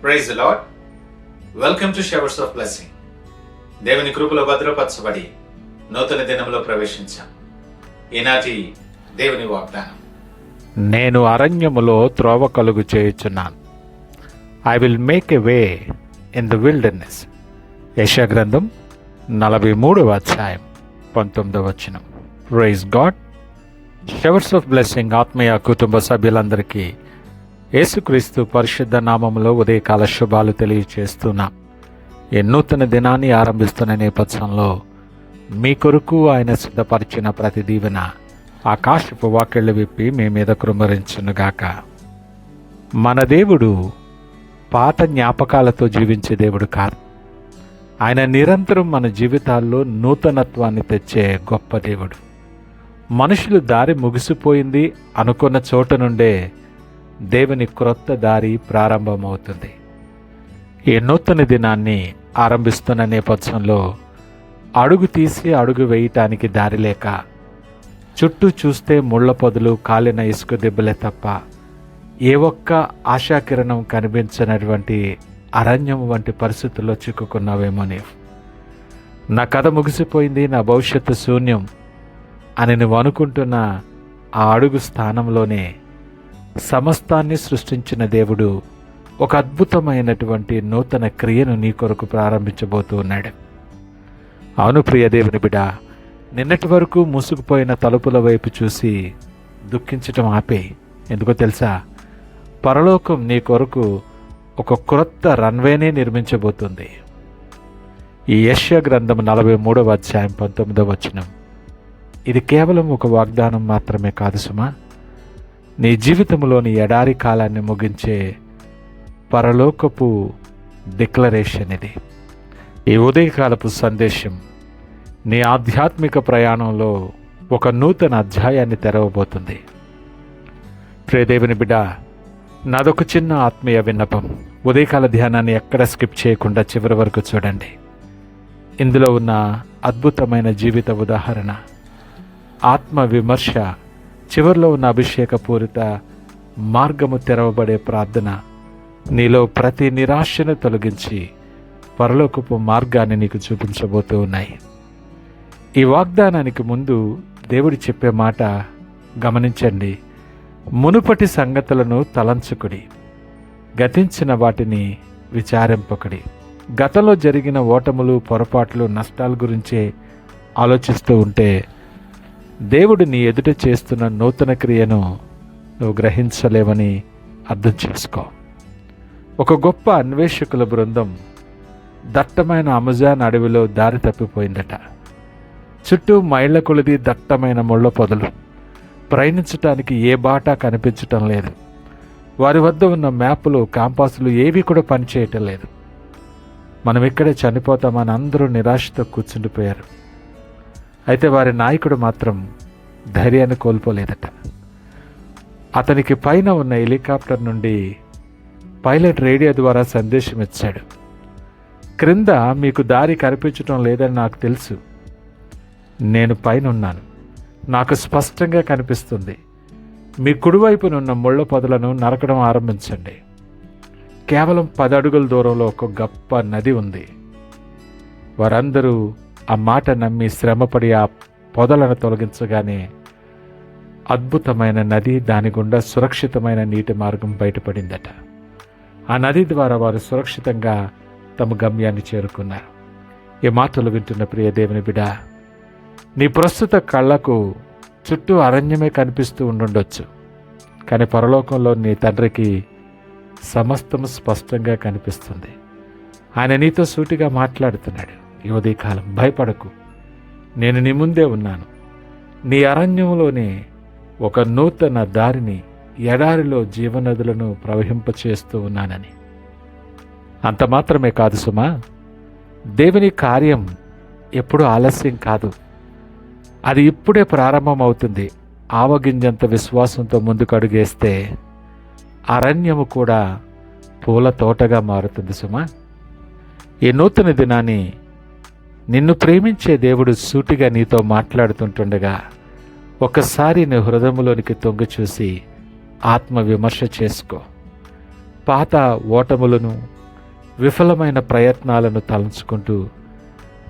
Praise the lord. Welcome to showers of blessing. దేవుని కృపలో భద్రపరచబడి నూతన దినంలో ప్రవేశించాం. ఈనాటి దేవుని వాగ్దానం, నేను అరణ్యములో త్రోవ కలుగు చేయుచున్నాను. I will make a way in the wilderness. యెషయా గ్రంథం 43వ అధ్యాయం 19వ వచనం. Praise God. Showers of blessing ఆత్మీయ కుటుంబ సభ్యులందరికీ యేసుక్రీస్తు పరిశుద్ధ నామములో ఉదయకాల శుభాలు తెలియచేస్తున్నాం. ఈ నూతన దినాన్ని ఆరంభిస్తున్న నేపథ్యంలో మీ కొరకు ఆయన సిద్ధపరిచిన ప్రతి దీవెన ఆకాశపు వాకిళ్ళు విప్పి మీ మీద కృమ్మరించునుగాక. మన దేవుడు పాత జ్ఞాపకాలతో జీవించే దేవుడు కాదు. ఆయన నిరంతరం మన జీవితాల్లో నూతనత్వాన్ని తెచ్చే గొప్ప దేవుడు. మనుషులు దారి ముగిసిపోయింది అనుకున్న చోట నుండే దేవుని క్రొత్త దారి ప్రారంభమవుతుంది. ఈ నూతన దినాన్ని ఆరంభిస్తున్న నేపథ్యంలో అడుగు తీసి అడుగు వేయటానికి దారి లేక చుట్టూ చూస్తే ముళ్ళ పొదలు, కాలిన ఇసుక దెబ్బలే తప్ప ఏ ఒక్క ఆశాకిరణం కనిపించినటువంటి అరణ్యం వంటి పరిస్థితుల్లో చిక్కుకున్నావేమో నీవు. నా కథ ముగిసిపోయింది, నా భవిష్యత్తు శూన్యం అని నువ్వు అనుకుంటున్న ఆ అడుగు స్థానంలోనే సమస్తాన్ని సృష్టించిన దేవుడు ఒక అద్భుతమైనటువంటి నూతన క్రియను నీ కొరకు ప్రారంభించబోతూ ఉన్నాడు. అవును ప్రియ దేవుని బిడ్డ, నిన్నటి వరకు మూసుకుపోయిన తలుపుల వైపు చూసి దుఃఖించటం ఆపే. ఎందుకో తెలుసా? పరలోకం నీ కొరకు ఒక క్రొత్త రన్వేనే నిర్మించబోతుంది. ఈ యెషయా గ్రంథం 43వ అధ్యాయం 19వ వచనం. ఇది కేవలం ఒక వాగ్దానం మాత్రమే కాదు సుమా, నీ జీవితంలోని ఎడారి కాలాన్ని ముగించే పరలోకపు డిక్లరేషన్ ఇది. ఈ ఉదయకాలపు సందేశం నీ ఆధ్యాత్మిక ప్రయాణంలో ఒక నూతన అధ్యాయాన్ని తెరవబోతుంది. ప్రియదేవుని బిడ్డ, నాదొక చిన్న ఆత్మీయ విన్నపం. ఉదయకాల ధ్యానాన్ని ఎక్కడ స్కిప్ చేయకుండా చివరి వరకు చూడండి. ఇందులో ఉన్న అద్భుతమైన జీవిత ఉదాహరణ, ఆత్మ విమర్శ, చివరిలో ఉన్న అభిషేకపూరిత మార్గము తెరవబడే ప్రార్థన నీలో ప్రతి నిరాశను తొలగించి పరలోకపు మార్గాన్ని నీకు చూపించబోతూ ఉన్నాయి. ఈ వాగ్దానానికి ముందు దేవుడు చెప్పే మాట గమనించండి. మునుపటి సంగతులను తలంచుకుడి, గతించిన వాటిని విచారింపకుడి. గతంలో జరిగిన ఓటములు, పొరపాట్లు, నష్టాల గురించే ఆలోచిస్తూ ఉంటే దేవుడు నీ ఎదుట చేస్తున్న నూతన క్రియను నువ్వు గ్రహించలేవని అర్థం చేసుకో. ఒక గొప్ప అన్వేషకుల బృందం దట్టమైన అమెజాన్ అడవిలో దారి తప్పిపోయిందట. చుట్టూ మైళ్ళ కొలది దట్టమైన ముళ్ళ పొదలు, ప్రయాణించటానికి ఏ బాటా కనిపించటం లేదు. వారి వద్ద ఉన్న మ్యాపులు, కాంపాసులు ఏవి కూడా పనిచేయటం లేదు. మనం ఇక్కడే చనిపోతామని అందరూ నిరాశతో కూర్చుండిపోయారు. అయితే వారి నాయకుడు మాత్రం ధైర్యాన్ని కోల్పోలేదట. అతనికి పైన ఉన్న హెలికాప్టర్ నుండి పైలట్ రేడియో ద్వారా సందేశం ఇచ్చాడు. క్రింద మీకు దారి కనిపించడం లేదని నాకు తెలుసు. నేను పైన ఉన్నాను, నాకు స్పష్టంగా కనిపిస్తుంది. మీ కుడివైపునున్న ముళ్ళ పొదలను నరకడం ఆరంభించండి. కేవలం 10 అడుగుల దూరంలో ఒక గొప్ప నది ఉంది. వారందరూ ఆ మాట నమ్మి శ్రమపడి ఆ పొదలను తొలగించగానే అద్భుతమైన నది, దాని గుండా సురక్షితమైన నీటి మార్గం బయటపడిందట. ఆ నది ద్వారా వారు సురక్షితంగా తమ గమ్యాన్ని చేరుకున్నారు. ఈ మాటలు వింటున్న ప్రియ దేవుని బిడ్డ, నీ ప్రస్తుత కళ్ళకు చుట్టూ అరణ్యమే కనిపిస్తూ ఉండుండొచ్చు. కానీ పరలోకంలో నీ తండ్రికి సమస్తం స్పష్టంగా కనిపిస్తుంది. ఆయన నీతో సూటిగా మాట్లాడుతున్నాడు. ఈ ఉదయకాలం భయపడకు, నేను నీ ముందే ఉన్నాను. నీ అరణ్యంలోనే ఒక నూతన దారిని, ఎడారిలో జీవనదులను ప్రవహింపచేస్తూ ఉన్నానని. అంత మాత్రమే కాదు సుమా, దేవుని కార్యం ఎప్పుడూ ఆలస్యం కాదు, అది ఇప్పుడే ప్రారంభమవుతుంది. ఆవగింజంత విశ్వాసంతో ముందుకు అడుగేస్తే అరణ్యము కూడా పూల తోటగా మారుతుంది సుమా. ఈ నూతన దినాన్ని నిన్ను ప్రేమించే దేవుడు సూటిగా నీతో మాట్లాడుతుంటుండగా ఒక్కసారి నీ హృదయంలోనికి తొంగి చూసి ఆత్మ విమర్శ చేసుకో. పాత ఓటములను, విఫలమైన ప్రయత్నాలను తలంచుకుంటూ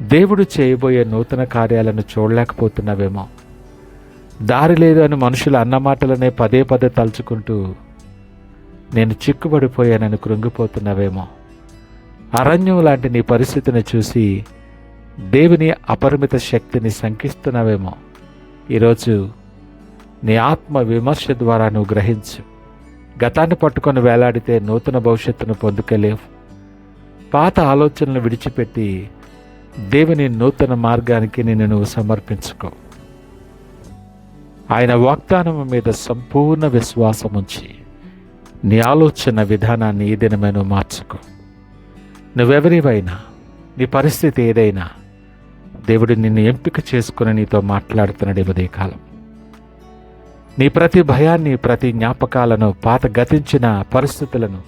దేవుడు చేయబోయే నూతన కార్యాలను చూడలేకపోతున్నావేమో. దారి లేదు అని మనుషుల అన్నమాటలనే పదే పదే తలుచుకుంటూ నేను చిక్కుబడిపోయానని కృంగిపోతున్నావేమో. అరణ్యం లాంటి నీ పరిస్థితిని చూసి దేవుని అపరిమిత శక్తిని శంకిస్తున్నావేమో. ఈరోజు నీ ఆత్మ విమర్శ ద్వారా నువ్వు గ్రహించు. గతాన్ని పట్టుకొని వేలాడితే నూతన భవిష్యత్తును పొందుకోలేవు. పాత ఆలోచనలు విడిచిపెట్టి దేవుని నూతన మార్గానికి నిన్ను నువ్వు సమర్పించుకో. ఆయన వాగ్దానం మీద సంపూర్ణ విశ్వాసం ఉంచి నీ ఆలోచన విధానాన్ని ఈ దినమే నువ్వు మార్చుకో. నువ్వెవరివైనా, నీ పరిస్థితి ఏదైనా, దేవుడు నిన్ను ఎంపిక చేసుకుని నీతో మాట్లాడుతున్నాడు ఈ ఉదయకాలం. నీ ప్రతి భయాన్ని, ప్రతి జ్ఞాపకాలను, పాత గతించిన పరిస్థితులను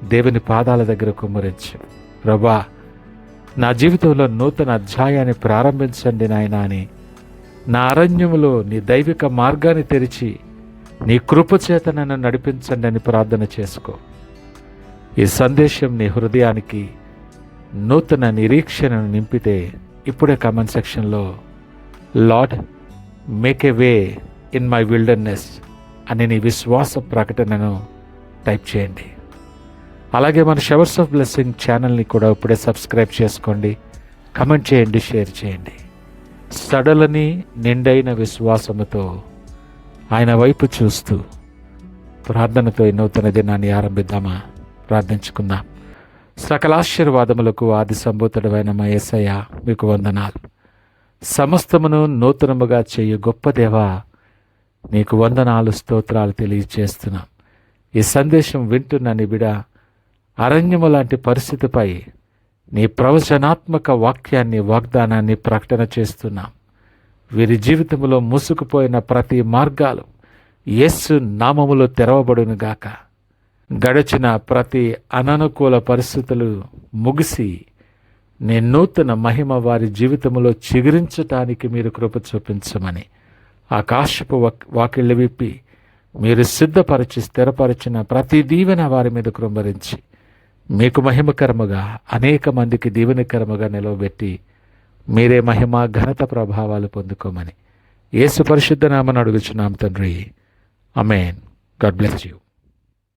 దేవుని పాదాల దగ్గర కుమ్మరించు. ప్రభువా, నా జీవితంలో నూతన అధ్యాయాన్ని ప్రారంభించండి నాయనా అని నా అరణ్యములో నీ దైవిక మార్గాన్ని తెరిచి నీ కృపచేత నన్ను నడిపించండి అని ప్రార్థన చేసుకో. ఈ సందేశం నీ హృదయానికి నూతన నిరీక్షణను నింపితే ఇప్పుడే కామెంట్ సెక్షన్లో lord make a way in my wilderness అని నీ విశ్వాస ప్రకటనను టైప్ చేయండి. అలాగే మన షవర్స్ ఆఫ్ బ్లెస్సింగ్ ఛానల్ని కూడా ఇప్పుడే సబ్స్క్రైబ్ చేసుకోండి, కమెంట్ చేయండి, షేర్ చేయండి. సడలని నిండైన విశ్వాసముతో ఆయన వైపు చూస్తూ ప్రార్థనతో ఈ నూతన దినాన్ని ఆరంభిద్దామా? ప్రార్థించుకుందాం. సకల ఆశీర్వాదములకు ఆది సంభూతుడైన మా యేసయ్య మీకు వందనాలు. సమస్తమును నూతనముగా చేయు గొప్ప దేవా, నీకు వందనాలు, స్తోత్రాలు తెలియజేస్తున్నాం. ఈ సందేశం వింటున్న నీ బిడ అరణ్యము లాంటి పరిస్థితిపై నీ ప్రవచనాత్మక వాక్యాన్ని, వాగ్దానాన్ని ప్రకటన చేస్తున్నాం. వీరి జీవితంలో మూసుకుపోయిన ప్రతి మార్గాలు యేసు నామములో తెరవబడునుగాక. గడిచిన ప్రతి అననుకూల పరిస్థితులు ముగిసి నీ నూతన మహిమ వారి జీవితంలో చిగురించటానికి మీరు కృప చూపించమని ఆకాశపు వాకిళ్ళు విప్పి మీరు సిద్ధపరిచి స్థిరపరిచిన ప్రతి దీవెన వారి మీద కృంభరించి మీకు మహిమకరముగా, అనేక మందికి దీవెనకరముగా నిలవబెట్టి మీరే మహిమ, ఘనత, ప్రభావాలు పొందుకోమని యేసు పరిశుద్ధ నామమున అడుగుచున్నాం తండ్రి. ఆమేన్. God bless you.